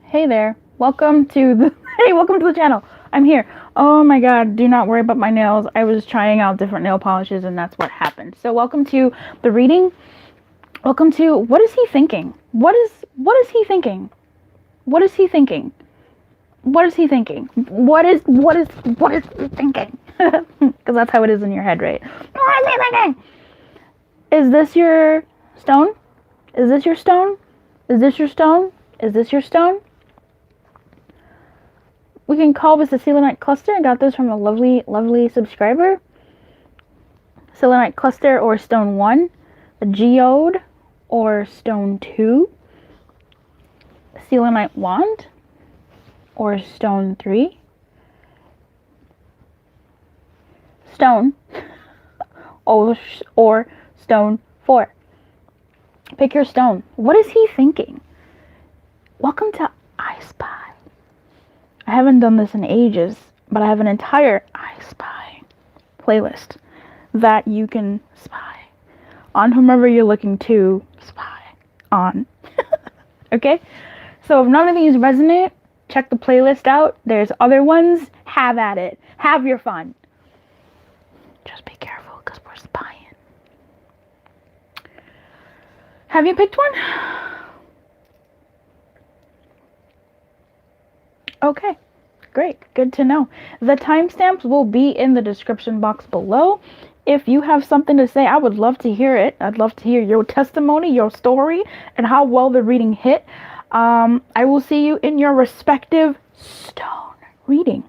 Hey there. Welcome to the Hey, welcome to the channel. I'm here. Oh my god, do not worry about my nails. I was trying out different nail polishes and that's what happened. So welcome to the reading. Welcome to what is he thinking? What is he thinking? What is he thinking? What is he thinking? What is he thinking? Because that's how it is in your head, right? What is he thinking? Is this your stone? Is this your stone? Is this your stone? Is this your stone? We can call this a Selenite cluster. I got this from a lovely subscriber. Selenite cluster or stone 1. A geode or stone 2. Selenite wand or stone 3. Stone or stone 4. Pick your stone. What is he thinking? Welcome to iSPY. I haven't done this in ages, but I have an entire iSPY playlist that you can spy on whomever you're looking to spy on. Okay? So if none of these resonate, check the playlist out. There's other ones. Have at it. Have your fun. Just be careful because we're spying. Have you picked one? Okay, great. Good to know. The timestamps will be in the description box below. If you have something to say, I would love to hear it. I'd love to hear your testimony, your story, and how well the reading hit. I will see you in your respective stone reading.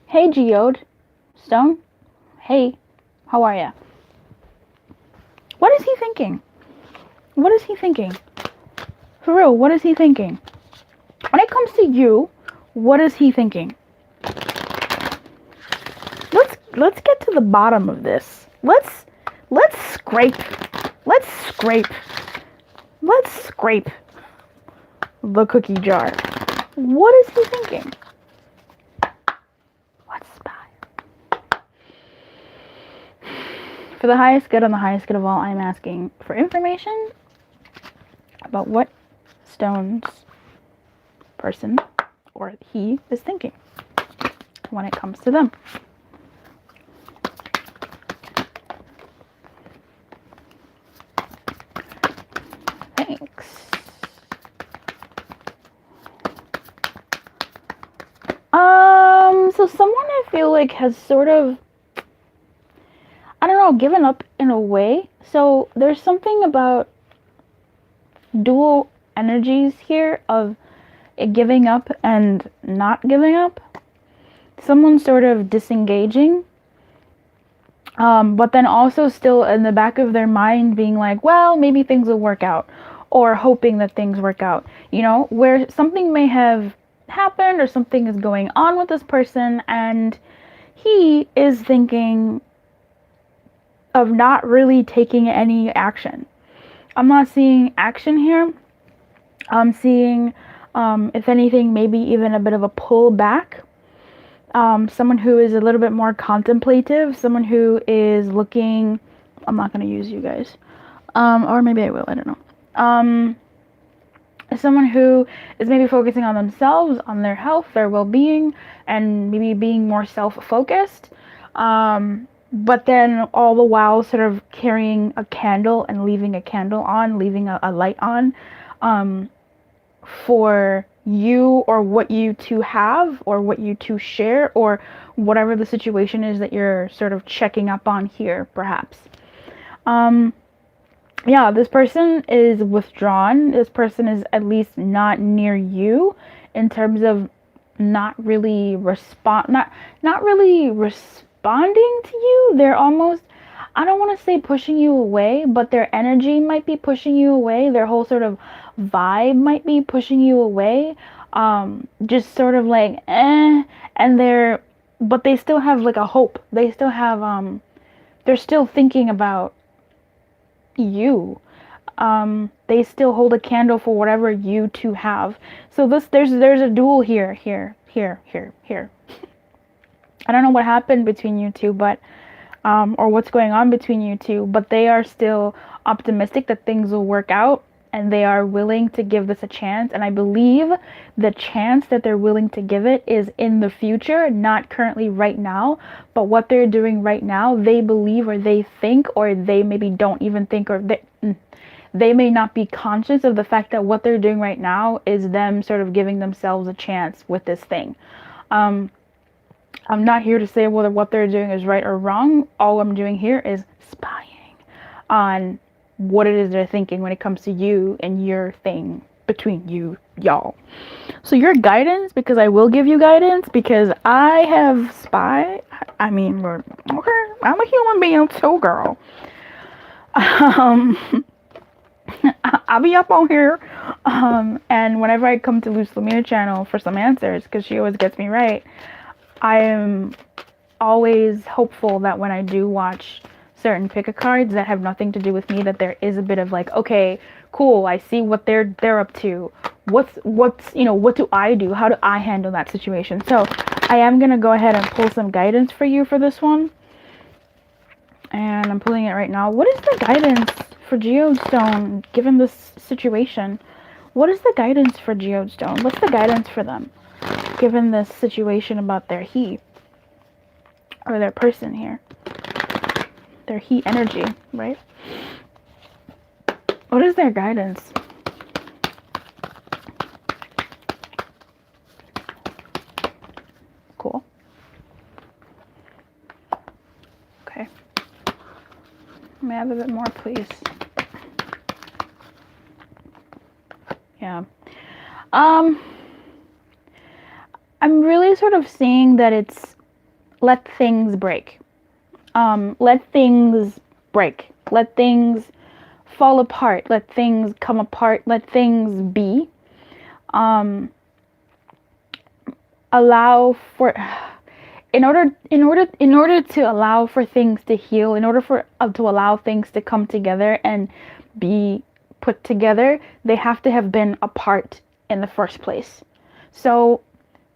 Hey, Geode. Stone. Hey, how are ya? What is he thinking? What is he thinking? For real, what is he thinking? When it comes to you, what is he thinking? Let's get to the bottom of this. Let's scrape. Let's scrape the cookie jar. What is he thinking? Let's spy. For the highest good and the highest good of all, I'm asking for information about what stone's person or he is thinking when it comes to them. Thanks. So someone I feel like has sort of, I don't know, given up in a way. So there's something about dual energies here of giving up and not giving up. Someone sort of disengaging, but then also still in the back of their mind being like, well, maybe things will work out, or hoping that things work out, you know, where something may have happened or something is going on with this person and he is thinking of not really taking any action. I'm not seeing action here. I'm seeing, if anything, maybe even a bit of a pull back. Someone who is a little bit more contemplative. Someone who is looking... I'm not going to use you guys. Or maybe I will. I don't know. Someone who is maybe focusing on themselves, on their health, their well-being, and maybe being more self-focused. But then all the while sort of carrying a candle and leaving a candle on, leaving a light on, for you or what you two have or what you two share or whatever the situation is that you're sort of checking up on here, perhaps. Yeah, this person is withdrawn. This person is at least not near you in terms of not really responding to you. They're almost, I don't want to say pushing you away, but their energy might be pushing you away. Their whole sort of vibe might be pushing you away. Just sort of like, and but they still have like a hope. They still have, they're still thinking about you. They still hold a candle for whatever you two have. So there's a duel here. I don't know what happened between you two, but or what's going on between you two, but they are still optimistic that things will work out, and they are willing to give this a chance. And I believe the chance that they're willing to give it is in the future, not currently right now. But what they're doing right now, they believe, or they think, or they maybe don't even think, or they may not be conscious of the fact that what they're doing right now is them sort of giving themselves a chance with this thing. I'm not here to say whether what they're doing is right or wrong. All I'm doing here is spying on what it is they're thinking when it comes to you and your thing between y'all. So your guidance, because I will give you guidance, because I have spy. I mean, okay, I'm a human being too, girl. I'll be up on here, and whenever I come to Lumiere channel for some answers, because she always gets me right, I am always hopeful that when I do watch certain pick-a cards that have nothing to do with me, that there is a bit of like, okay, cool, I see what they're up to. What's what do I do? How do I handle that situation? So I am gonna go ahead and pull some guidance for you for this one. And I'm pulling it right now. What is the guidance for Geode given this situation? What is the guidance for Geode? What's the guidance for them given this situation about their he or their person here? Their he energy, right? What is their guidance? Cool. Okay. May I have a bit more, please? Yeah. I'm really sort of seeing that it's let things break. Let things break. Let things fall apart. Let things come apart. Let things be. Allow for, in order to allow for things to heal, in order for to allow things to come together and be put together, they have to have been apart in the first place. So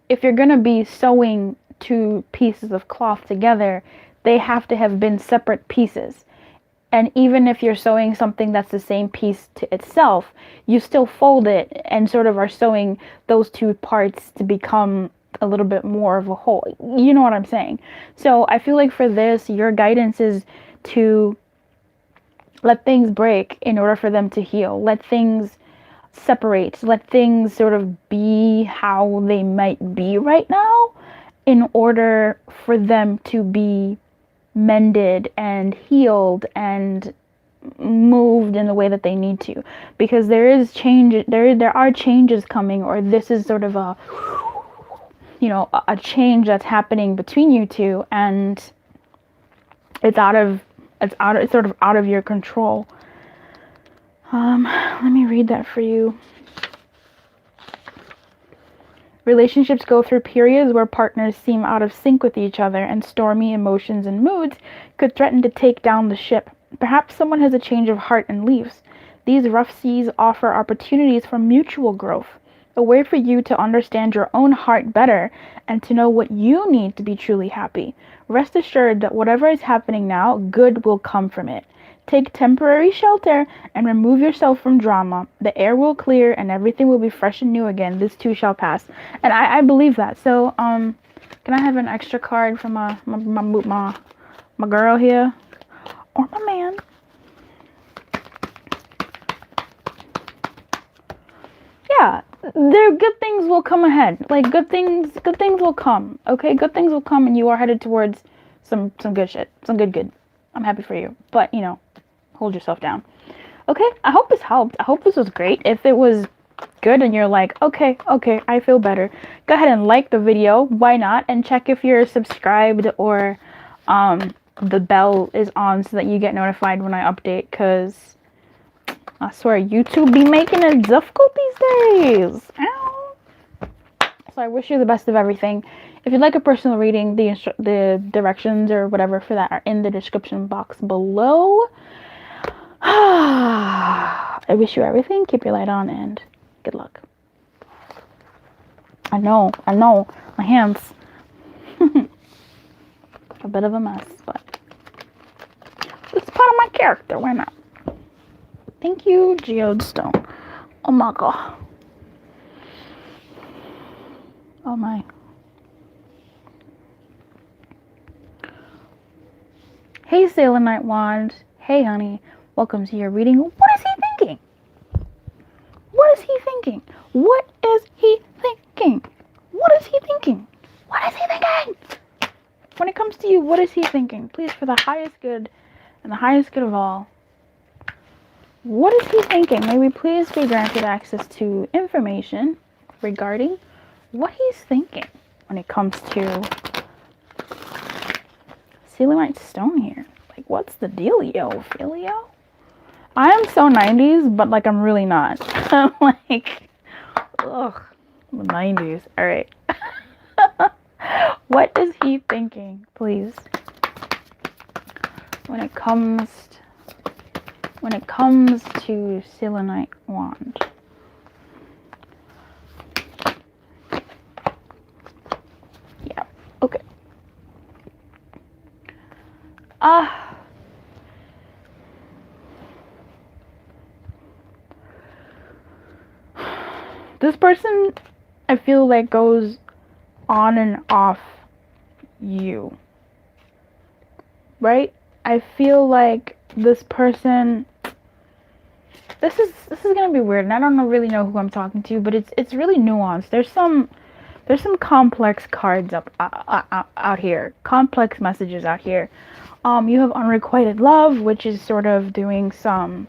if you're gonna be sewing two pieces of cloth together, they have to have been separate pieces. And even if you're sewing something that's the same piece to itself, you still fold it and sort of are sewing those two parts to become a little bit more of a whole. You know what I'm saying? So I feel like for this, your guidance is to let things break in order for them to heal. Let things separate. Let things sort of be how they might be right now in order for them to be mended and healed and moved in the way that they need to, because there is change, there are changes coming, or this is sort of a change that's happening between you two, and it's sort of out of your control. Let me read that for you. Relationships go through periods where partners seem out of sync with each other, and stormy emotions and moods could threaten to take down the ship. Perhaps someone has a change of heart and leaves. These rough seas offer opportunities for mutual growth, a way for you to understand your own heart better and to know what you need to be truly happy. Rest assured that whatever is happening now, good will come from it. Take temporary shelter and remove yourself from drama. The air will clear and everything will be fresh and new again. This too shall pass. And I believe that. So, can I have an extra card from my girl here? Or my man? Yeah, good things will come ahead. Like good things will come. Okay, good things will come, and you are headed towards some good shit. Some good. I'm happy for you. But hold yourself down. Okay, I hope this helped. I hope this was great. If it was good and you're like, okay, I feel better, go ahead and like the video. Why not? And check if you're subscribed or the bell is on so that you get notified when I update, because I swear YouTube be making it difficult these days. Ow. So I wish you the best of everything. If you'd like a personal reading, the directions or whatever for that are in the description box below. I wish you everything. Keep your light on and good luck. I know. My hands. A bit of a mess, but part of my character. Why not? Thank you, Geode Stone. Oh my god. Oh my. Hey, Selenite Wand. Hey, honey. Welcome to your reading. What is he thinking? What is he thinking? What is he thinking? What is he thinking? What is he thinking? When it comes to you, what is he thinking? Please, for the highest good and the highest good of all, what is he thinking? May we please be granted access to information regarding what he's thinking when it comes to Selenite Stone here. Like, what's the dealio, Filio? I am so 90s, but like I'm really not. I'm like, ugh, the 90s. All right. What is he thinking, please? When it comes to Selenite Wand. Yeah. Okay. This person, I feel like, goes on and off you. Right? I feel like this person, this is gonna be weird, and I don't really know who I'm talking to, but it's really nuanced. There's some complex cards out here, complex messages out here. You have unrequited love, which is sort of doing some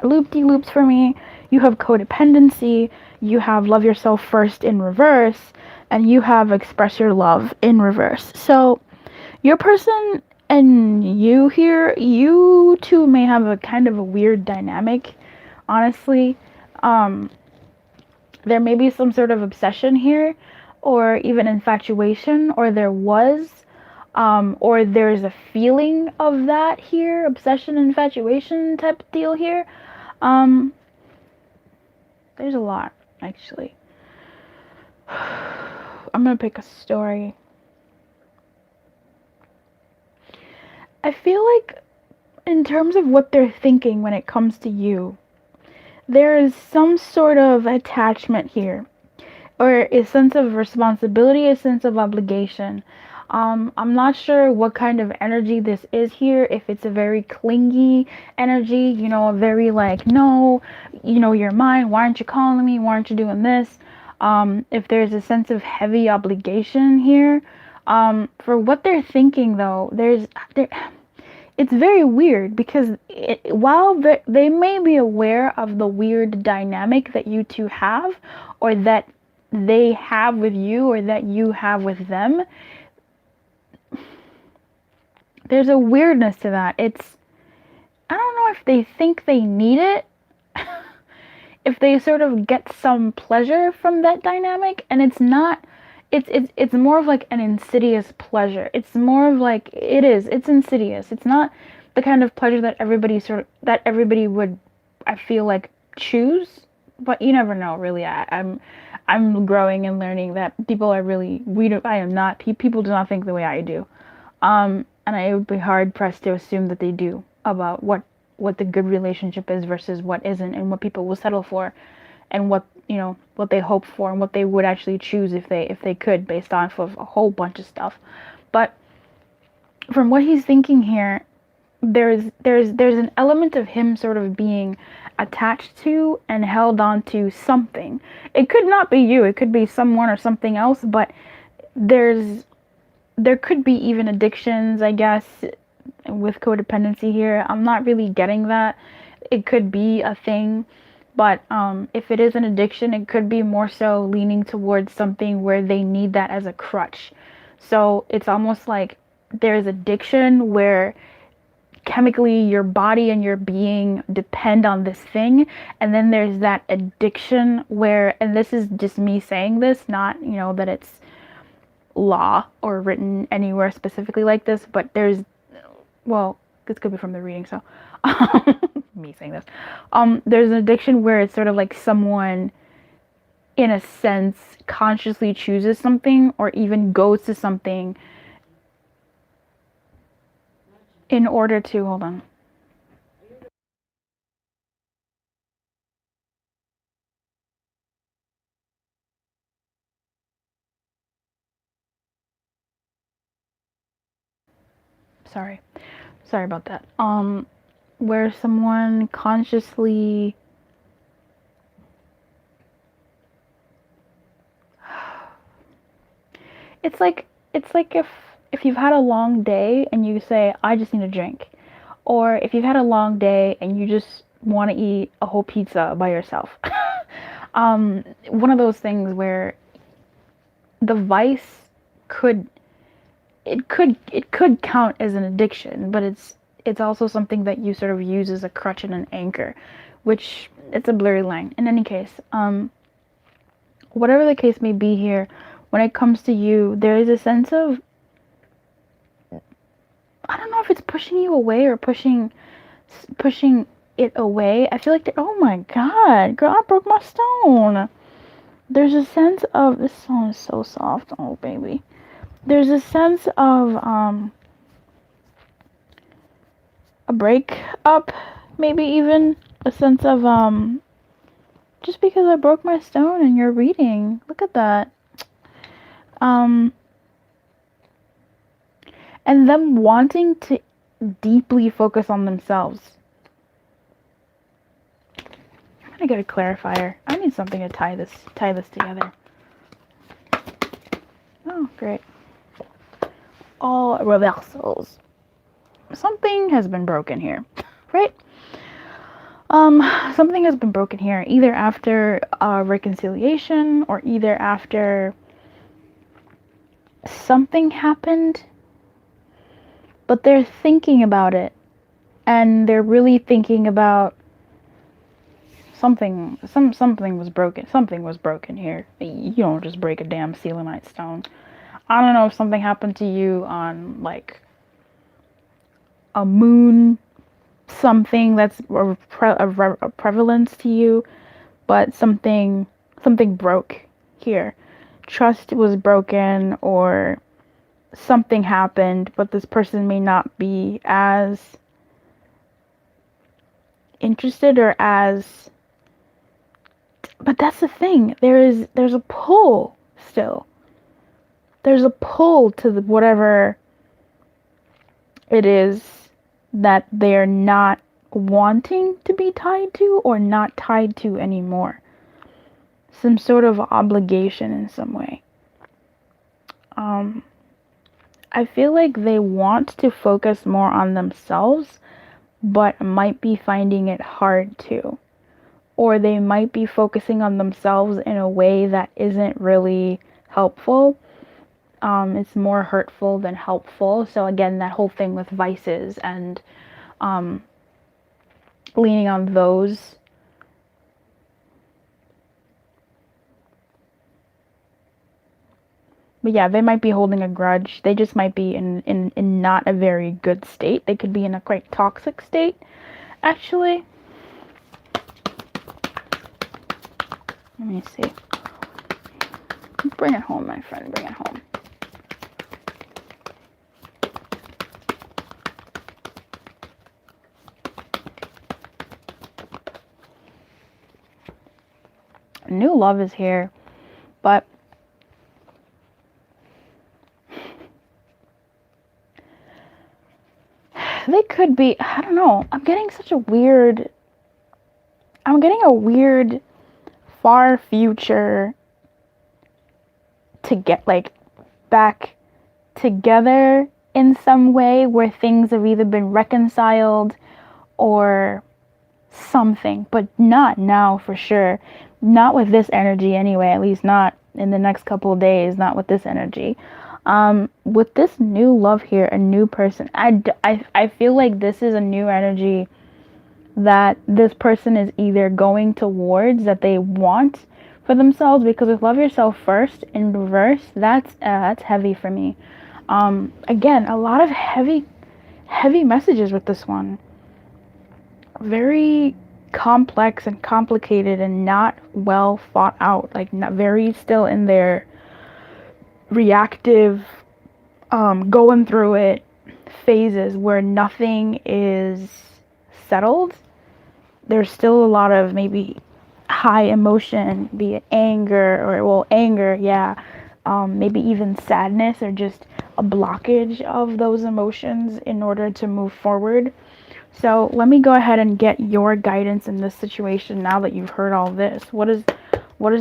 loop-de-loops for me. You have codependency. You have love yourself first in reverse, and you have express your love in reverse. So your person and you here, you two may have a kind of a weird dynamic, honestly. There may be some sort of obsession here, or even infatuation, or there was, or there's a feeling of that here, obsession, infatuation type deal here. There's a lot, actually. I'm gonna pick a story. I feel like, in terms of what they're thinking when it comes to you, there is some sort of attachment here, or a sense of responsibility, a sense of obligation. I'm not sure what kind of energy this is here, if it's a very clingy energy, you know, a very like, no, you know, you're mine, why aren't you calling me, why aren't you doing this? If there's a sense of heavy obligation here, for what they're thinking though, it's very weird, because while they may be aware of the weird dynamic that you two have, or that they have with you, or that you have with them, there's a weirdness to that. I don't know if they think they need it, if they sort of get some pleasure from that dynamic, and it's more of like an insidious pleasure. It's more of like, it's insidious. It's not the kind of pleasure that everybody would, I feel like, choose, but you never know, really. I'm growing and learning that people are really, people do not think the way I do. And I would be hard pressed to assume that they do, about what the good relationship is versus what isn't, and what people will settle for, and what they hope for, and what they would actually choose if they could, based off of a whole bunch of stuff. But from what he's thinking here, there's an element of him sort of being attached to and held on to something. It could not be you, it could be someone or something else, but there could be even addictions, I guess, with codependency here. I'm not really getting that. It could be a thing, but if it is an addiction, it could be more so leaning towards something where they need that as a crutch. So it's almost like there's addiction where chemically your body and your being depend on this thing, and then there's that addiction where, and this is just me saying this, not that it's law or written anywhere specifically like this, but this could be from the reading, so me saying this, there's an addiction where it's sort of like someone, in a sense, consciously chooses something, or even goes to something in order to, hold on, sorry about that. Where someone consciously it's like if you've had a long day and you say, I just need a drink. Or if you've had a long day and you just want to eat a whole pizza by yourself. One of those things where the vice could count as an addiction, but it's also something that you sort of use as a crutch and an anchor, which it's a blurry line. In any case, whatever the case may be here, when it comes to you, there is a sense of, I don't know if it's pushing you away or pushing it away. I feel like, oh my god, girl, I broke my stone. There's a sense of, this stone is so soft, oh baby. There's a sense of a break up, maybe even a sense of just because I broke my stone and you're reading. Look at that. And them wanting to deeply focus on themselves. I'm gonna get a clarifier. I need something to tie this together. Oh, great. All reversals. Something has been broken here, right? Something has been broken here, either after reconciliation or either after something happened, but they're thinking about it, and they're really thinking about something was broken. Something was broken here. You don't just break a damn Selenite stone. I don't know if something happened to you on, like, a moon, something that's a prevalence to you, but something broke here. Trust was broken, or something happened, but this person may not be as interested or as, but that's the thing, there's a pull still. There's a pull to whatever it is that they're not wanting to be tied to or not tied to anymore. Some sort of obligation in some way. I feel like they want to focus more on themselves, but might be finding it hard to. Or they might be focusing on themselves in a way that isn't really helpful. It's more hurtful than helpful. So again, that whole thing with vices and leaning on those. But yeah, they might be holding a grudge. They just might be in not a very good state. They could be in a quite toxic state, actually. Let me see. Bring it home, my friend. Bring it home. New love is here, but they could be, I don't know, I'm getting a weird far future to get, like, back together in some way where things have either been reconciled or something, but not now for sure. Not with this energy anyway, at least not in the next couple of days, not with this energy. With this new love here, a new person, I feel like this is a new energy that this person is either going towards, that they want for themselves, because with love yourself first in reverse, that's heavy for me. Again, a lot of heavy messages with this one. Very complex and complicated and not well thought out, like not very still in their reactive going through it phases where nothing is settled. There's still a lot of maybe high emotion, be it anger or, well, anger, yeah, maybe even sadness or just a blockage of those emotions in order to move forward. So let me go ahead and get your guidance in this situation now that you've heard all this. What is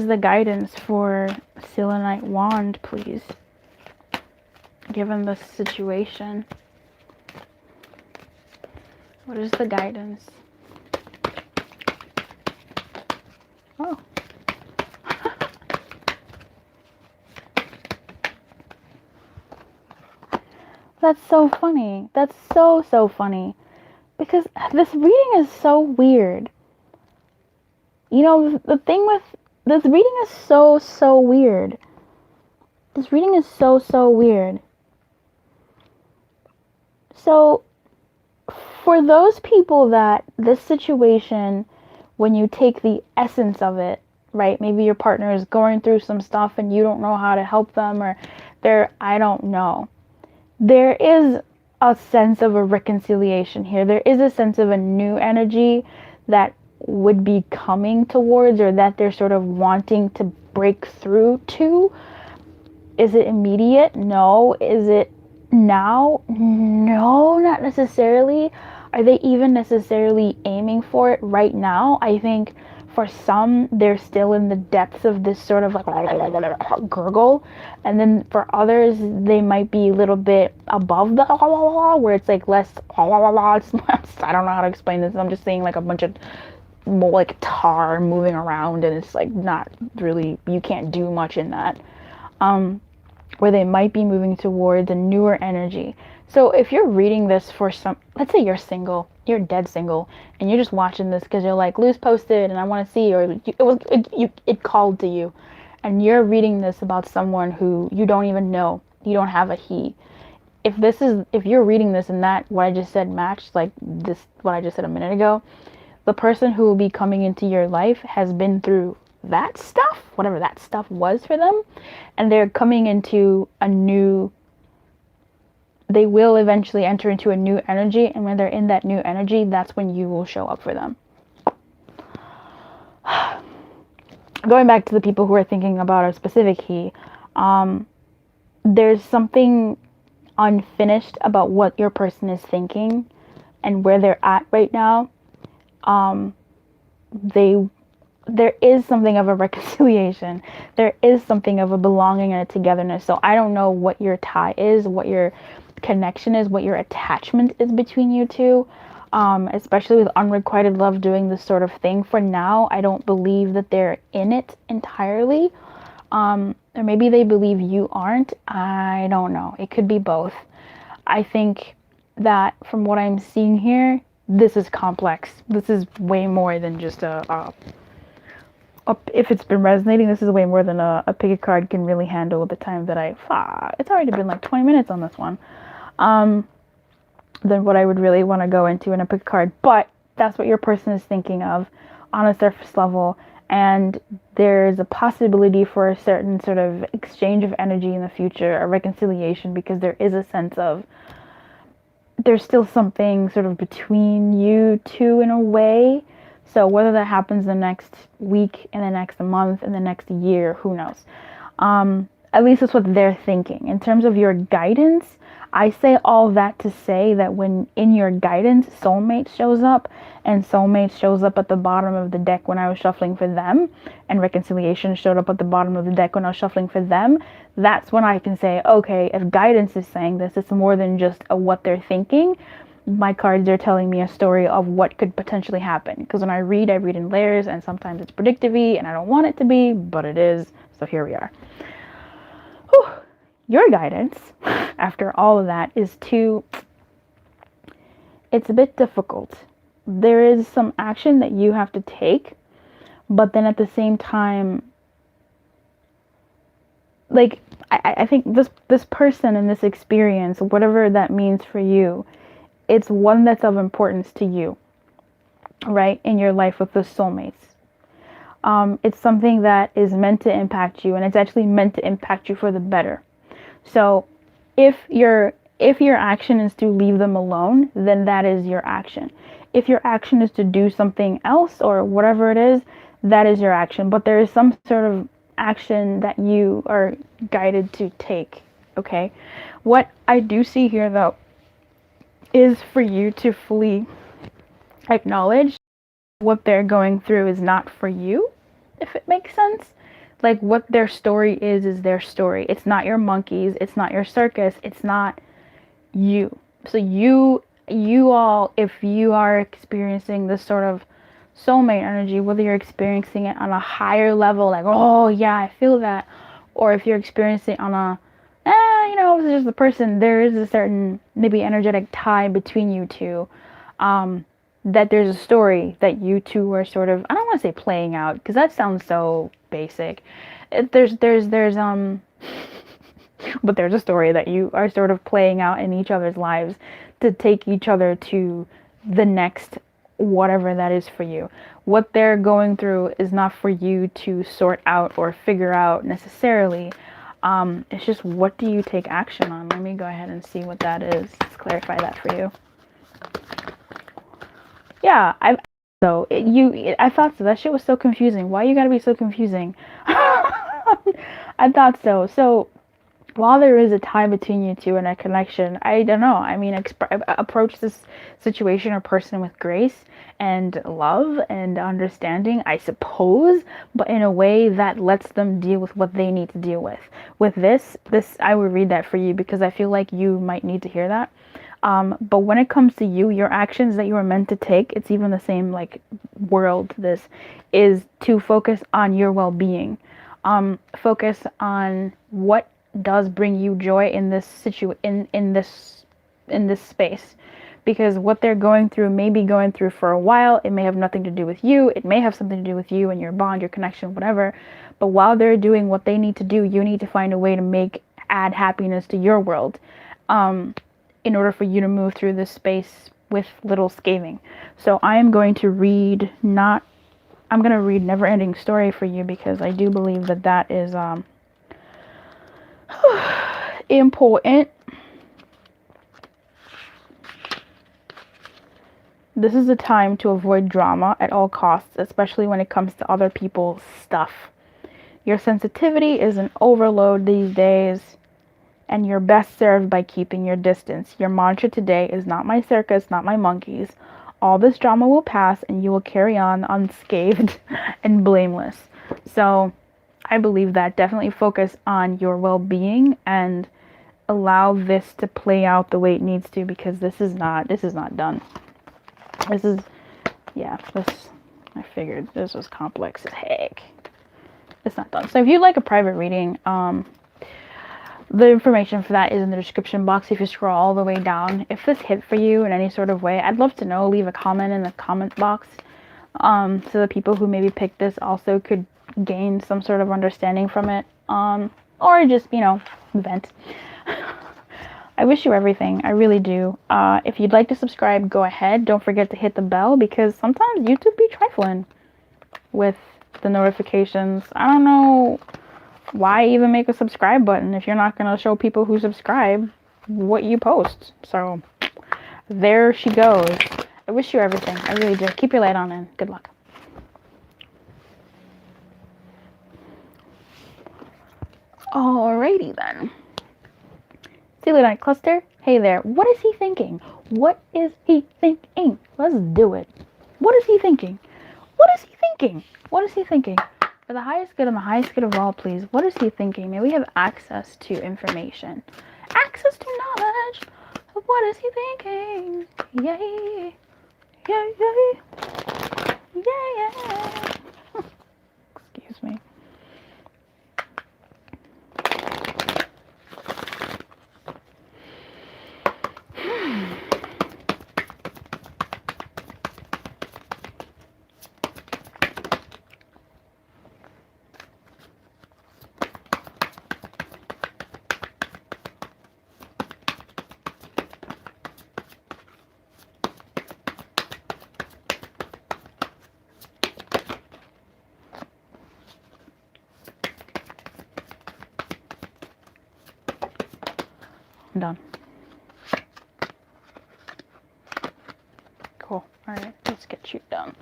the guidance for Selenite Wand, please? Given this situation, what is the guidance? Oh. That's so funny. That's so funny. Because this reading is so weird. You know, the thing with this reading is so weird. This reading is so weird. So, for those people that this situation, when you take the essence of it, right? Maybe your partner is going through some stuff and you don't know how to help them, or I don't know. There is a sense of a reconciliation here. There is a sense of a new energy that would be coming towards, or that they're sort of wanting to break through to. Is it immediate? No. Is it now? No, not necessarily. Are they even necessarily aiming for it right now? I think for some, they're still in the depths of this sort of like gurgle. And then for others, they might be a little bit above the where it's like less I don't know how to explain this. I'm just saying like a bunch of more like tar moving around, and it's like not really, you can't do much in that. Where they might be moving towards a newer energy. So if you're reading this for let's say you're single, you're dead single, and you're just watching this because you're like, Luz posted and I want to see, or it called to you, and you're reading this about someone who you don't even know, you don't have a he. If you're reading this and that, what I just said matched, like this, what I just said a minute ago, the person who will be coming into your life has been through that stuff, whatever that stuff was for them, and they're coming into they will eventually enter into a new energy, and when they're in that new energy, that's when you will show up for them. Going back to the people who are thinking about a specific he, there's something unfinished about what your person is thinking and where they're at right now. There is something of a reconciliation. There is something of a belonging and a togetherness. So I don't know what your tie is, what your connection is, what your attachment is between you two. Especially with unrequited love doing this sort of thing. For now, I don't believe that they're in it entirely. Or maybe they believe you aren't. I don't know. It could be both. I think that from what I'm seeing here, this is complex. This is way more than just if it's been resonating, this is way more than a pick a card can really handle at the time that it's already been like 20 minutes on this one. Than what I would really want to go into in a pick a card. But that's what your person is thinking of on a surface level. And there's a possibility for a certain sort of exchange of energy in the future, a reconciliation, because there is a sense of there's still something sort of between you two in a way. So whether that happens the next week, in the next month, in the next year, who knows? At least that's what they're thinking. In terms of your guidance, I say all that to say that when in your guidance, soulmate shows up, and soulmate shows up at the bottom of the deck when I was shuffling for them, and reconciliation showed up at the bottom of the deck when I was shuffling for them, that's when I can say, okay, if guidance is saying this, it's more than just what they're thinking. My cards are telling me a story of what could potentially happen. Because when I read in layers, and sometimes it's predictive-y, and I don't want it to be, but it is. So here we are. Whew. Your guidance, after all of that, is it's a bit difficult. There is some action that you have to take, but then at the same time, like, I think this person and this experience, whatever that means for you, it's one that's of importance to you, right, in your life with the soulmates. It's something that is meant to impact you, and it's actually meant to impact you for the better. So if your action is to leave them alone, then that is your action. If your action is to do something else or whatever it is, that is your action. But there is some sort of action that you are guided to take okay? What I do see here, though, is for you to fully acknowledge what they're going through is not for you, if it makes sense. Like, what their story is their story. It's not your monkeys, it's not your circus, it's not you. So you all, if you are experiencing this sort of soulmate energy, whether you're experiencing it on a higher level, like, oh yeah, I feel that, or if you're experiencing it on a, you know, it's just the person, there is a certain maybe energetic tie between you two, that there's a story that you two are sort of, I don't want to say playing out, because that sounds so basic. There's but there's a story that you are sort of playing out in each other's lives to take each other to the next whatever that is for you. What they're going through is not for you to sort out or figure out necessarily. It's just, what do you take action on? Let me go ahead and see what that is. Let's clarify that for you. Yeah, I thought so. That shit was so confusing. Why you gotta be so confusing? I thought so. So while there is a tie between you two and a connection, I don't know. I mean, approach this situation or person with grace and love and understanding, I suppose, but in a way that lets them deal with what they need to deal with. With this, I would read that for you because I feel like you might need to hear that. But when it comes to you, your actions that you are meant to take, it's even the same like world. This is to focus on your well-being. Focus on what does bring you joy in this in this space, because what they're going through may be going through for a while. It may have nothing to do with you. It may have something to do with you and your bond, your connection, whatever. But while they're doing what they need to do, you need to find a way to add happiness to your world, in order for you to move through this space with little scathing. So I am going to read I'm going to read Never Ending Story for you, because I do believe that is important. This is a time to avoid drama at all costs, especially when it comes to other people's stuff. Your sensitivity is an overload these days, and you're best served by keeping your distance. Your mantra today is not my circus, not my monkeys. All this drama will pass and you will carry on unscathed and blameless. So I believe that. Definitely focus on your well-being and allow this to play out the way it needs to, because this is not done. I figured this was complex as heck. It's not done. So if you'd like a private reading, the information for that is in the description box if you scroll all the way down. If this hit for you in any sort of way, I'd love to know. Leave a comment in the comment box, so the people who maybe picked this also could gain some sort of understanding from it, or just, vent. I wish you everything. I really do. If you'd like to subscribe, go ahead. Don't forget to hit the bell, because sometimes YouTube be trifling with the notifications. I don't know why even make a subscribe button if you're not going to show people who subscribe what you post. So there she goes. I wish you everything. I really do. Keep your light on and good luck. Alrighty then. Selenite cluster. Hey there. What is he thinking? What is he thinking? Let's do it. What is he thinking? What is he thinking? What is he thinking? For the highest good and the highest good of all, please. What is he thinking? May we have access to information. Access to knowledge. What is he thinking? Yay. Yay, yay. Yeah, yeah. Excuse me. I'm done. Cool. Alright, let's get you done.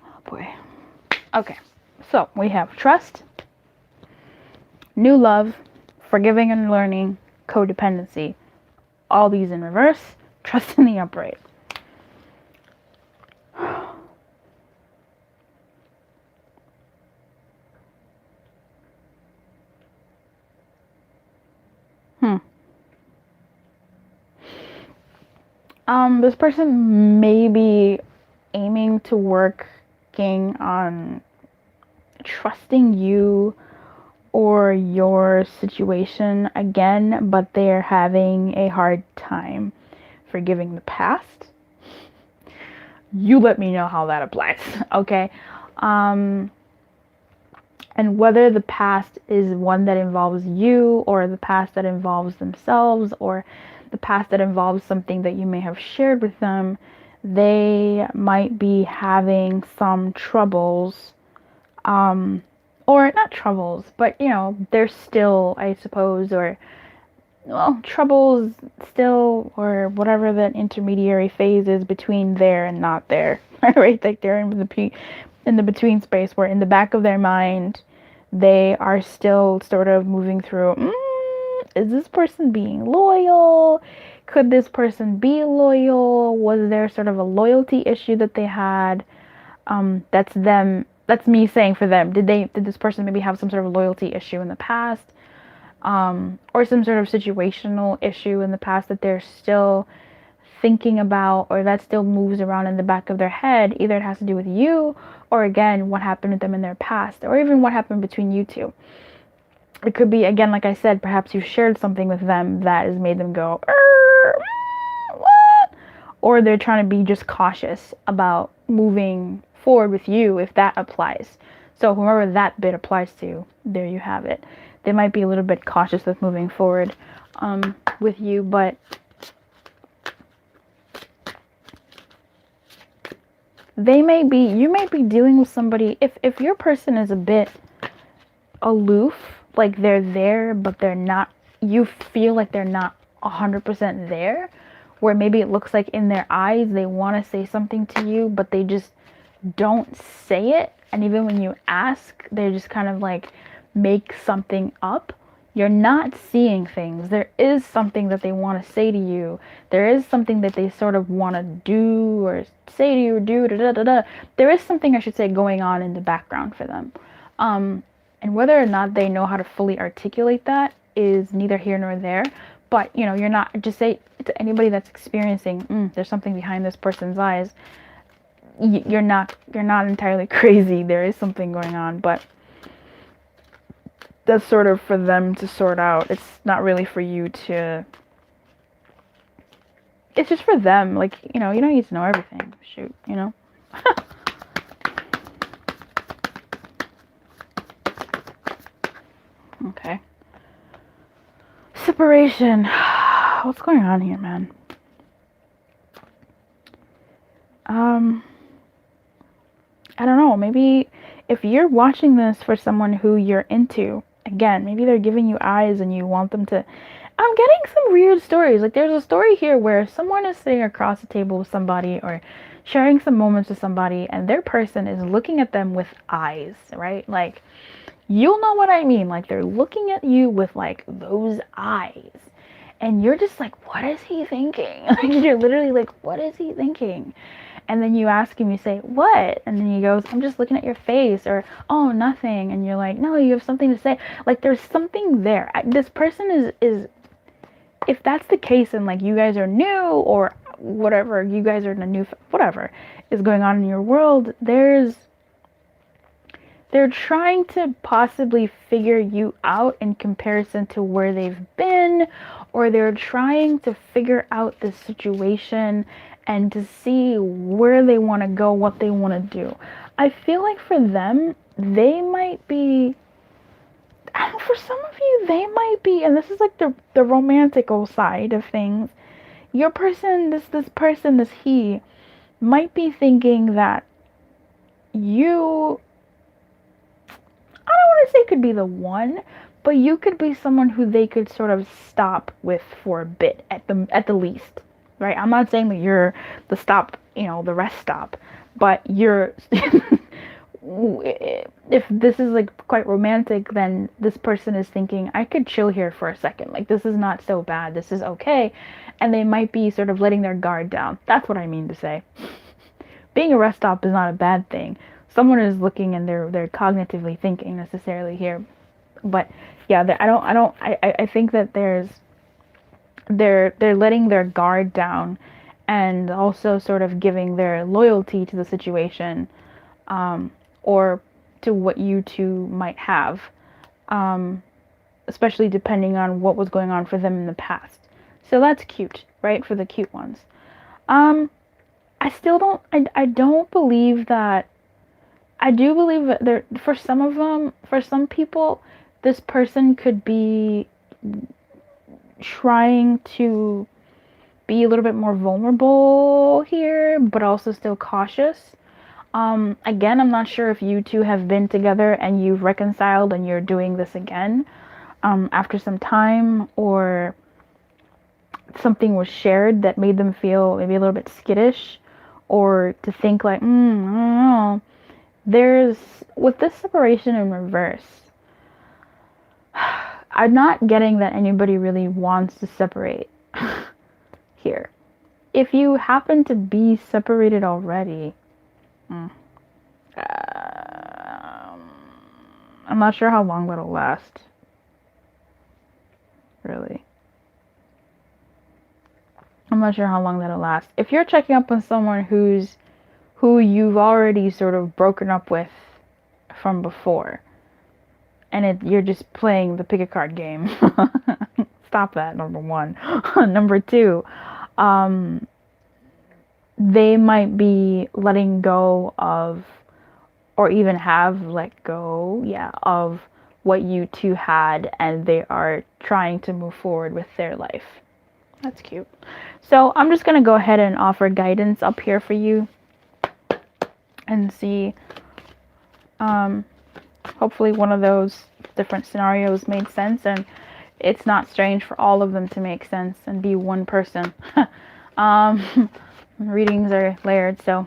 Oh boy. Okay, so we have trust, New love, forgiving and learning, codependency. All these in reverse, trust in the upright. This person may be aiming to working on trusting you or your situation again, but they're having a hard time forgiving the past. You let me know how that applies, okay? And whether the past is one that involves you, or the past that involves themselves, or the past that involves something that you may have shared with them, they might be having some troubles, or not troubles, but you know, they're still, I suppose, or well, troubles still, or whatever that intermediary phase is between there and not there, right? Like they're in the between space, where in the back of their mind they are still sort of moving through, is this person being loyal? Could this person be loyal? Was there sort of a loyalty issue that they had? That's them. That's me saying for them. Did this person maybe have some sort of loyalty issue in the past? Or some sort of situational issue in the past that they're still thinking about, or that still moves around in the back of their head. Either it has to do with you, or again, what happened with them in their past, or even what happened between you two. It could be, again, like I said, perhaps you shared something with them that has made them go, what? Or they're trying to be just cautious about moving forward with you, if that applies. So whoever that bit applies to, there you have it. They might be a little bit cautious with moving forward with you, but you may be dealing with somebody, if your person is a bit aloof, like they're there, but they're not, you feel like they're not 100% there, where maybe it looks like in their eyes they want to say something to you, but they just don't say it. And even when you ask, they just kind of like make something up. You're not seeing things. There is something that they want to say to you. There is something that they sort of want to do or say to you or do. There is something, I should say, going on in the background for them. And whether or not they know how to fully articulate that is neither here nor there. But, you know, you're not, just say to anybody that's experiencing, there's something behind this person's eyes. You're not entirely crazy. There is something going on, but that's sort of for them to sort out. It's not really for you to, it's just for them. Like, you know, you don't need to know everything. Shoot, you know? Okay. Separation. What's going on here, man? I don't know. Maybe if you're watching this for someone who you're into, again, maybe they're giving you eyes and you want them to. I'm getting some weird stories. Like there's a story here where someone is sitting across the table with somebody or sharing some moments with somebody, and their person is looking at them with eyes, right? Like, you'll know what I mean. Like they're looking at you with like those eyes. And you're just like, what is he thinking? Like you're literally like, what is he thinking? And then you ask him, you say, what? And then he goes, I'm just looking at your face, or, oh, nothing. And you're like, no, you have something to say. Like there's something there. This person is, if that's the case and like you guys are new or whatever, you guys are in a new, whatever is going on in your world, they're trying to possibly figure you out in comparison to where they've been, or they're trying to figure out the situation and to see where they want to go, what they want to do. I feel like for them, they might be, for some of you, they might be, and this is like the romantical side of things, your person, this person, this he, might be thinking that you, I don't want to say could be the one, but you could be someone who they could sort of stop with for a bit at the least, right? I'm not saying that you're the stop, you know, the rest stop, but you're if this is like quite romantic, then this person is thinking, I could chill here for a second. Like, this is not so bad. This is okay. And they might be sort of letting their guard down. That's what I mean to say. Being a rest stop is not a bad thing. Someone is looking and they're cognitively thinking necessarily here. But yeah, I think that they're letting their guard down and also sort of giving their loyalty to the situation, or to what you two might have, especially depending on what was going on for them in the past. So that's cute, right? For the cute ones. I still don't, I don't believe that, I do believe that there, for some of them, for some people, this person could be trying to be a little bit more vulnerable here, but also still cautious. Again, I'm not sure if you two have been together and you've reconciled and you're doing this again, after some time, or something was shared that made them feel maybe a little bit skittish, or to think like, I don't know. There's, with this separation in reverse, I'm not getting that anybody really wants to separate here. If you happen to be separated already, I'm not sure how long that'll last. Really. I'm not sure how long that'll last. If you're checking up on someone who you've already sort of broken up with from before, and you're just playing the pick a card game, stop that, number one. Number two, they might be letting go of, or even have let go, of what you two had, and they are trying to move forward with their life. That's cute. So I'm just going to go ahead and offer guidance up here for you and see, hopefully one of those different scenarios made sense, and it's not strange for all of them to make sense and be one person. Readings are layered, so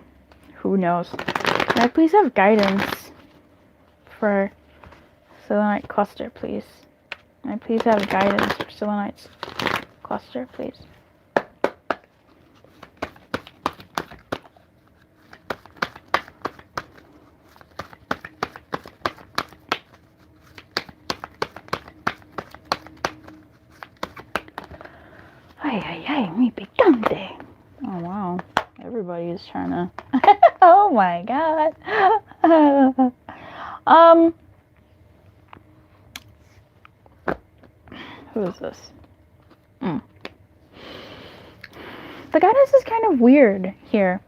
who knows. Can I please have guidance for Selenite cluster, please? Can I please have guidance for Selenite's cluster, please? Ay, mi picante. Oh, wow. Everybody is trying to... Oh, my God. Who is this? The guidance is kind of weird here.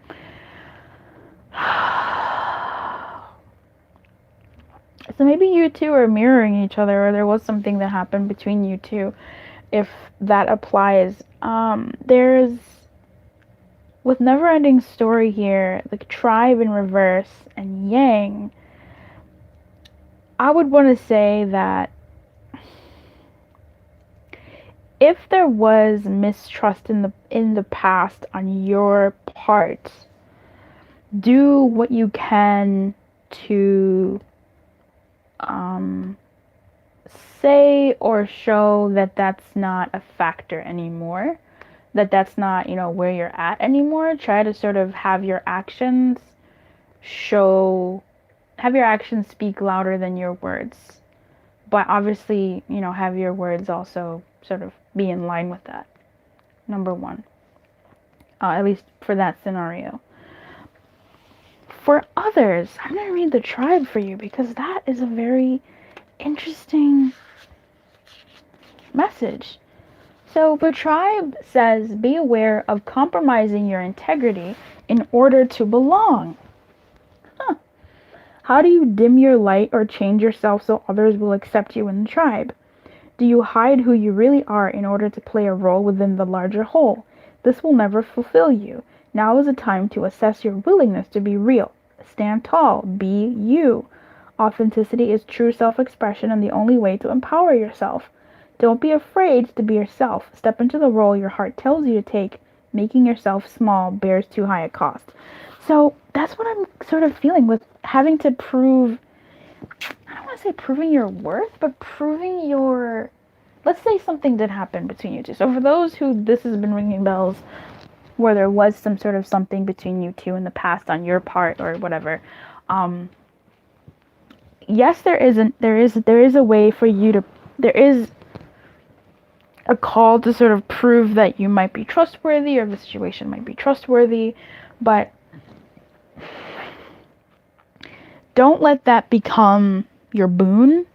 So maybe you two are mirroring each other, or there was something that happened between you two, if that applies. There's, with Never Ending Story here, the tribe in reverse and Yang, I would want to say that if there was mistrust in the past on your part, do what you can to say or show that that's not a factor anymore, that that's not, where you're at anymore. Try to sort of have your actions speak louder than your words. But obviously, have your words also sort of be in line with that. Number one. At least for that scenario. For others, I'm going to read the tribe for you, because that is a very interesting message. So the tribe says, be aware of compromising your integrity in order to belong. How do you dim your light or change yourself so others will accept you in the tribe? Do you hide who you really are in order to play a role within the larger whole? This will never fulfill you. Now is a time to assess your willingness to be real. Stand tall. Be you. Authenticity is true self-expression and the only way to empower yourself. Don't be afraid to be yourself. Step into the role your heart tells you to take. Making yourself small bears too high a cost. So that's what I'm sort of feeling with having to prove, I don't want to say proving your worth, but proving your, let's say something did happen between you two. So for those who this has been ringing bells, where there was some sort of something between you two in the past on your part or whatever, yes, there is a way for you to, there is a call to sort of prove that you might be trustworthy or the situation might be trustworthy, but don't let that become your boon,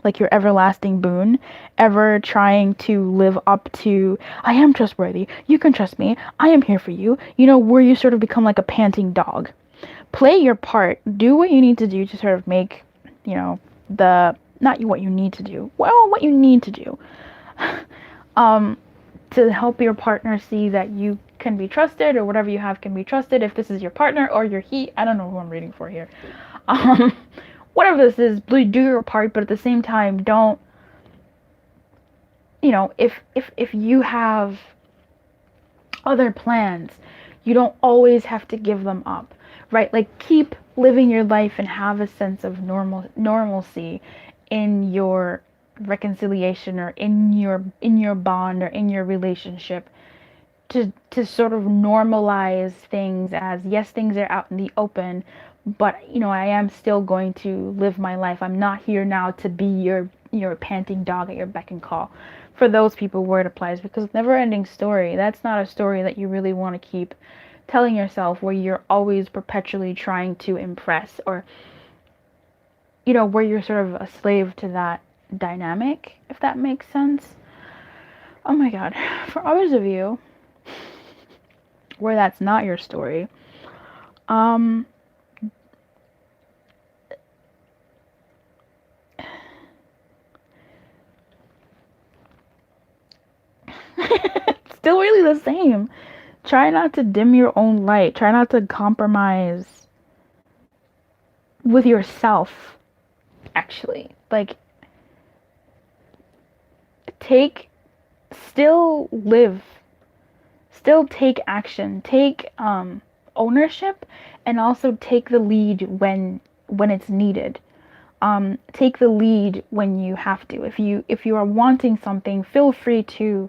like your everlasting boon, ever trying to live up to, I am trustworthy, you can trust me, I am here for you, where you sort of become like a panting dog. Play your part, do what you need to do to sort of make, not what you need to do, well, what you need to do, to help your partner see that you can be trusted, or whatever you have can be trusted. If this is your partner or your he, I don't know who I'm reading for here. Whatever this is, do your part, but at the same time, don't, if you have other plans, you don't always have to give them up, right? Like, keep living your life and have a sense of normalcy in your reconciliation or in your bond or in your relationship, to sort of normalize things as, yes, things are out in the open, but I am still going to live my life. I'm not here now to be your panting dog at your beck and call. For those people where it applies, because never ending story, that's not a story that you really want to keep telling yourself, where you're always perpetually trying to impress, or where you're sort of a slave to that dynamic, if that makes sense. Oh my god. For others of you where that's not your story, it's still really the same. Try not to dim your own light. Try not to compromise with yourself, actually. Like, still live, still take action, take ownership, and also take the lead when it's needed. Take the lead when you have to. If you are wanting something, feel free to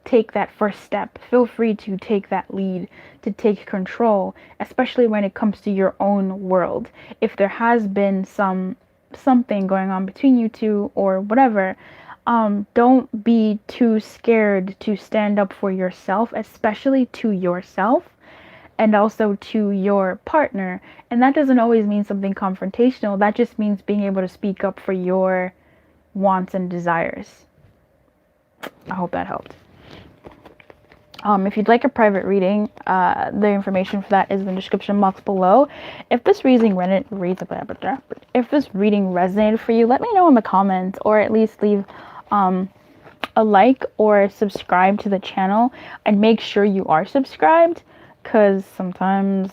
take that first step. Feel free to take that lead, to take control, especially when it comes to your own world. If there has been something going on between you two or whatever, don't be too scared to stand up for yourself, especially to yourself and also to your partner. And that doesn't always mean something confrontational. That just means being able to speak up for your wants and desires. I hope that helped. If you'd like a private reading, the information for that is in the description box below. If this reading resonated for you, let me know in the comments, or at least leave a like or subscribe to the channel, and make sure you are subscribed, because sometimes,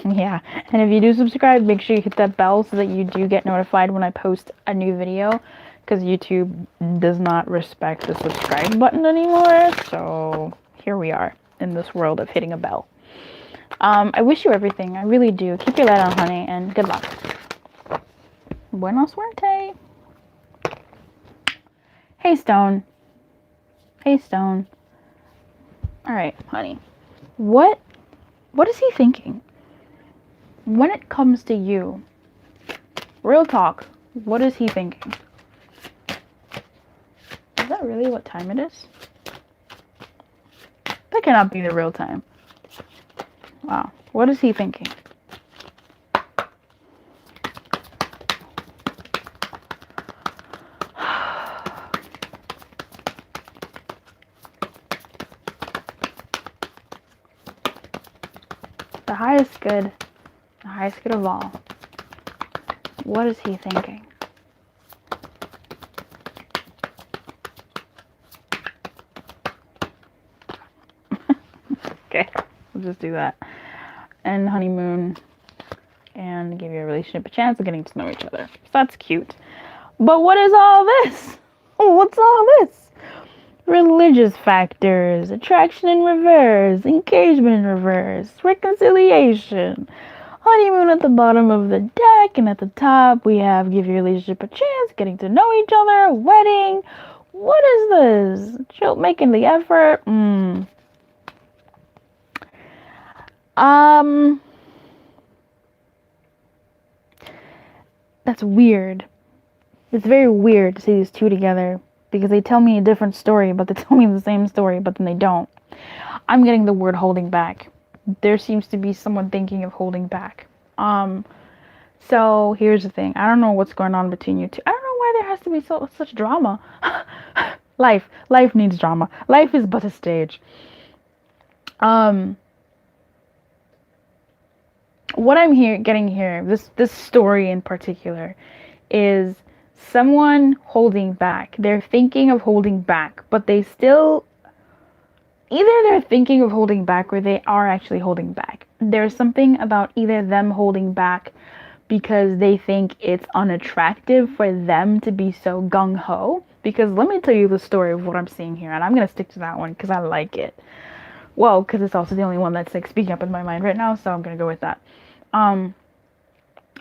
yeah. And if you do subscribe, make sure you hit that bell so that you do get notified when I post a new video, because YouTube does not respect the subscribe button anymore. So here we are in this world of hitting a bell. I wish you everything. I really do. Keep your light on, honey, and good luck. Buena suerte. Hey, Stone. Hey, Stone. All right, honey. What is he thinking? When it comes to you, real talk, what is he thinking? Is that really what time it is? That cannot be the real time. Wow. What is he thinking? The highest good of all. What is he thinking? Okay, we'll just do that. And honeymoon, and give your relationship a chance of getting to know each other. So that's cute. But what is all this? What's all this? religious factors, attraction in reverse, engagement in reverse, reconciliation, honeymoon at the bottom of the deck, and at the top we have give your relationship a chance, getting to know each other, wedding. What is this? Chill, making the effort. That's weird. It's very weird to see these two together because they tell me a different story, but they tell me the same story, but then they don't. I'm getting the word holding back. There seems to be someone thinking of holding back. So here's the thing. I don't know what's going on between you two. I don't know why there has to be such drama. Life needs drama. Life is but a stage. What I'm getting here, this story in particular, is someone holding back. They're thinking of holding back, but they still, either they're thinking of holding back or they are actually holding back. There's something about either them holding back because they think it's unattractive for them to be so gung-ho. Because let me tell you the story of what I'm seeing here, and I'm going to stick to that one because I like it. Well, because it's also the only one that's like speaking up in my mind right now, so I'm going to go with that.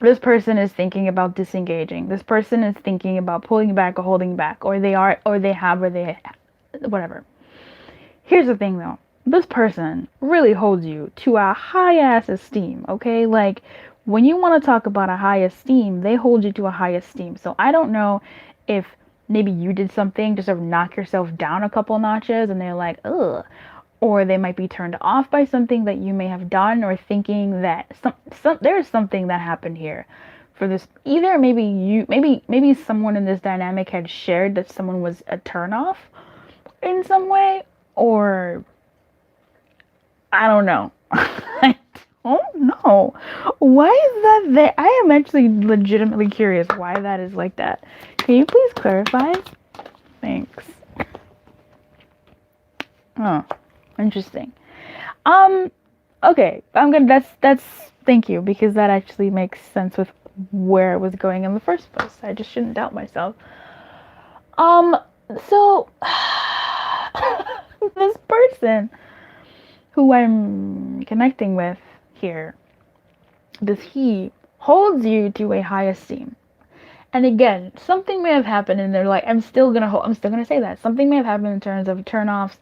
This person is thinking about disengaging. This person is thinking about pulling back or holding back, or they have, whatever. Here's the thing though. This person really holds you to a high-ass esteem, okay? Like, when you want to talk about a high esteem, they hold you to a high esteem. So I don't know if maybe you did something to sort of knock yourself down a couple notches and they're like, ugh. Or they might be turned off by something that you may have done, or thinking that there's something that happened here for this. Either maybe someone in this dynamic had shared that someone was a turnoff in some way, or I don't know. I don't know. Why is that there? I am actually legitimately curious why that is like that. Can you please clarify? Thanks. Oh. Interesting. Okay, that's thank you, because that actually makes sense with where it was going in the first place. I just shouldn't doubt myself. So this person who I'm connecting with here, he holds you to a high esteem. And again, something may have happened in their life. I'm still gonna say that. Something may have happened in terms of turnoffs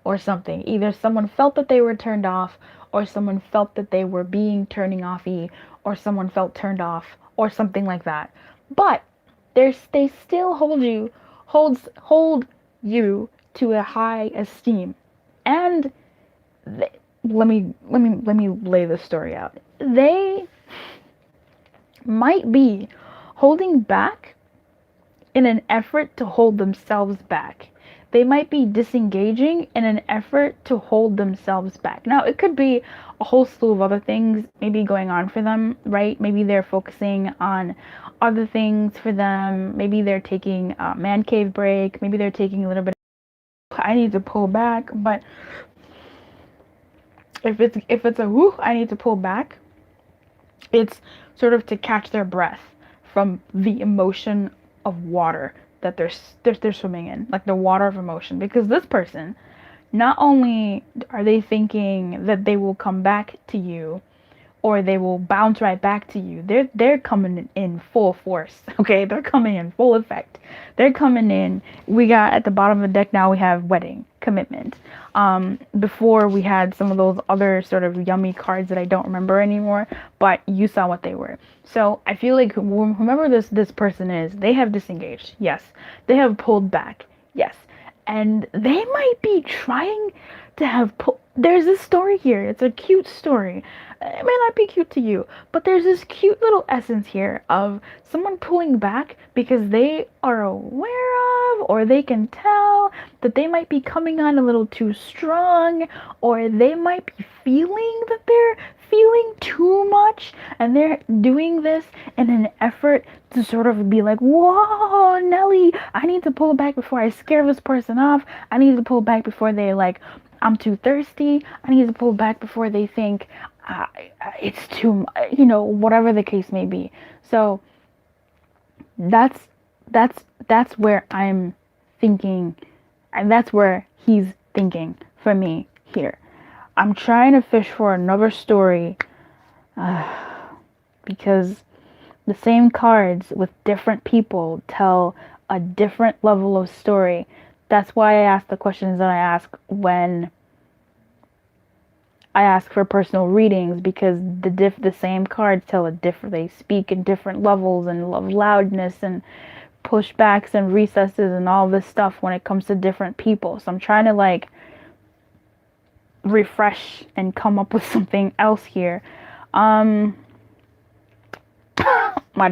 or something. Either someone felt that they were turned off, or someone felt that they were being turning offy, or someone felt turned off, or something like that. But they still hold you to a high esteem. And let me lay this story out. They might be holding back in an effort to hold themselves back. They might be disengaging in an effort to hold themselves back. Now, it could be a whole slew of other things maybe going on for them, right? Maybe they're focusing on other things for them. Maybe they're taking a man cave break. Maybe they're taking a little bit of, I need to pull back. But if it's a whoo, I need to pull back, it's sort of to catch their breath from the emotion of water that they're swimming in, like the water of emotion. Because this person, not only are they thinking that they will come back to you, or they will bounce right back to you, they're coming in full force. Okay, they're coming in full effect. They're coming in. We got at the bottom of the deck now, we have wedding, commitment. Before we had some of those other sort of yummy cards that I don't remember anymore, but you saw what they were. So I feel like whomever this person is, they have disengaged. Yes. They have pulled back. Yes. And they might be trying to have there's this story here. It's a cute story. It may not be cute to you, but there's this cute little essence here of someone pulling back because they are aware of, or they can tell that they might be coming on a little too strong, or they might be feeling that they're feeling too much, and they're doing this in an effort to sort of be like, whoa, Nelly, I need to pull back before I scare this person off. I need to pull back before they like, I'm too thirsty. I need to pull back before they think it's too, whatever the case may be. So that's where I'm thinking And that's where he's thinking for me here. I'm trying to fish for another story because the same cards with different people tell a different level of story. That's why I ask the questions that I ask when I ask for personal readings, because the same cards tell a different, they speak in different levels and of loudness and pushbacks and recesses and all this stuff when it comes to different people. So I'm trying to like refresh and come up with something else here. My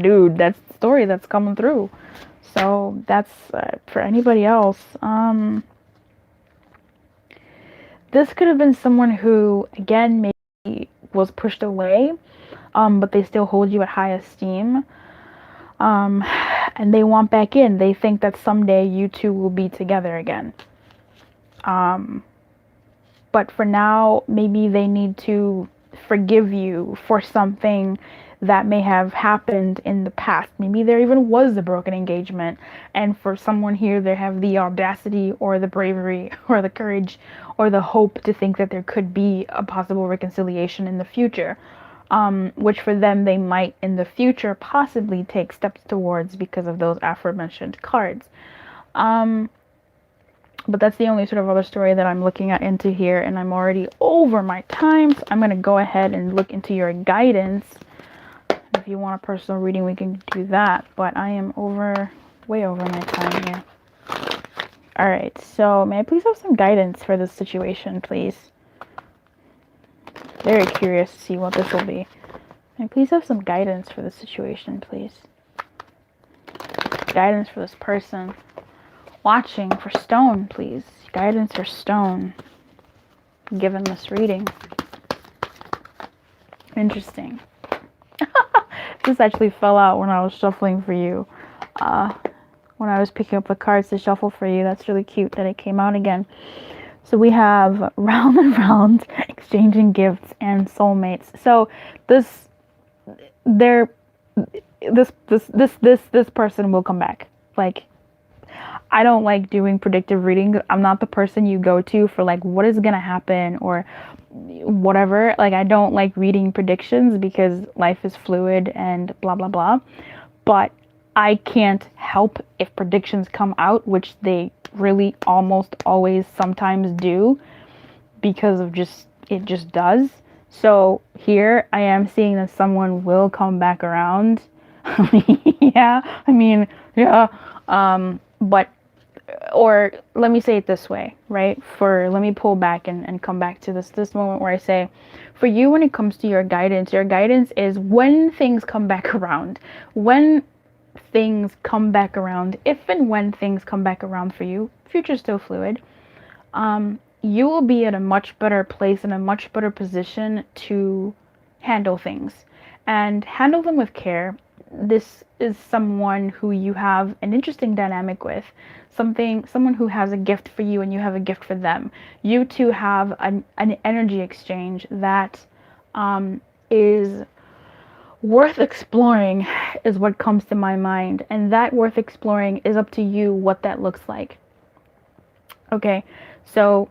dude, that's the story that's coming through. So that's for anybody else. This could have been someone who, again, maybe was pushed away, but they still hold you at high esteem. And they want back in. They think that someday you two will be together again. But for now, maybe they need to forgive you for something that may have happened in the past. Maybe there even was a broken engagement, and for someone here, they have the audacity or the bravery or the courage or the hope to think that there could be a possible reconciliation in the future, which for them they might in the future possibly take steps towards because of those aforementioned cards. But that's the only sort of other story that I'm looking at into here, and I'm already over my time, so I'm going to go ahead and look into your guidance. If you want a personal reading, we can do that, but I am way over my time here. Alright, so may I please have some guidance for this situation, please? Very curious to see what this will be. May I please have some guidance for this situation, please? Guidance for this person. Watching for stone, please. Guidance for stone. Given this reading. Interesting. This actually fell out when I was shuffling for you. When I was picking up the cards to shuffle for you. That's really cute that it came out again. So we have round and round, exchanging gifts, and soulmates. So this person will come back. Like, I don't like doing predictive readings. I'm not the person you go to for like what is gonna happen or whatever. Like, I don't like reading predictions because life is fluid and blah blah blah. But I can't help if predictions come out, which they really almost always sometimes do, because of it just does. So here I am seeing that someone will come back around. Yeah, but, or let me say it this way, right? Let me pull back and come back to this moment where I say, for you, when it comes to your guidance is when things come back around. When things come back around, if and when things come back around for you, future's still fluid, you will be at a much better place and a much better position to handle things and handle them with care. This is someone who you have an interesting dynamic with, someone who has a gift for you and you have a gift for them. You two have an energy exchange that is worth exploring, is what comes to my mind, and that worth exploring is up to you what that looks like. Okay, so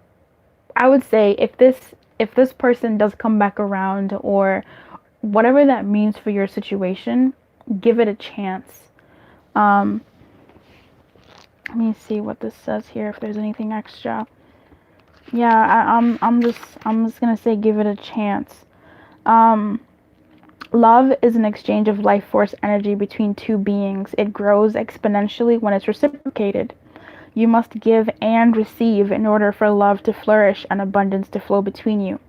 I would say if this person does come back around, or whatever that means for your situation, give it a chance. Let me see what this says here, if there's anything extra. Yeah, I'm just gonna say give it a chance. Love is an exchange of life force energy between two beings. It grows exponentially when it's reciprocated. You must give and receive in order for love to flourish and abundance to flow between you.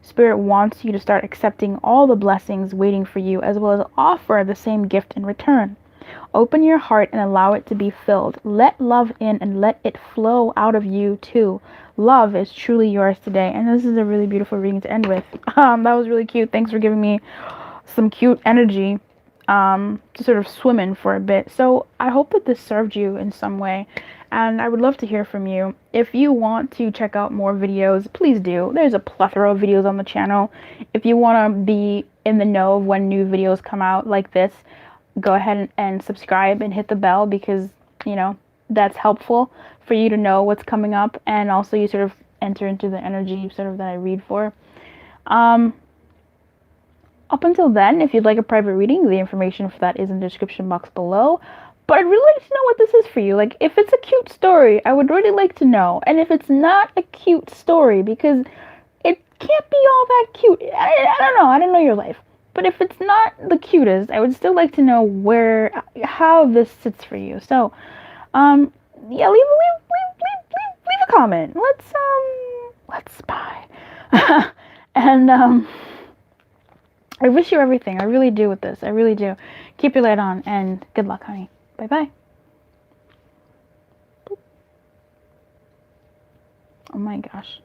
Spirit wants you to start accepting all the blessings waiting for you, as well as offer the same gift in return. Open your heart and allow it to be filled. Let love in and let it flow out of you too. Love is truly yours today. And this is a really beautiful reading to end with. That was really cute. Thanks for giving me some cute energy to sort of swim in for a bit. So I hope that this served you in some way, and I would love to hear from you. If you want to check out more videos, please do. There's a plethora of videos on the channel. If you want to be in the know of when new videos come out like this, go ahead and subscribe and hit the bell, because, you know, that's helpful for you to know what's coming up, and also you sort of enter into the energy sort of that I read for. Up until then, if you'd like a private reading, the information for that is in the description box below. But I'd really like to know what this is for you. Like, if it's a cute story, I would really like to know. And if it's not a cute story, because it can't be all that cute. I don't know. I don't know your life. But if it's not the cutest, I would still like to know how this sits for you. So, yeah, leave a comment. Let's spy. And, I wish you everything. I really do with this. I really do. Keep your light on, and good luck, honey. Bye-bye. Oh my gosh.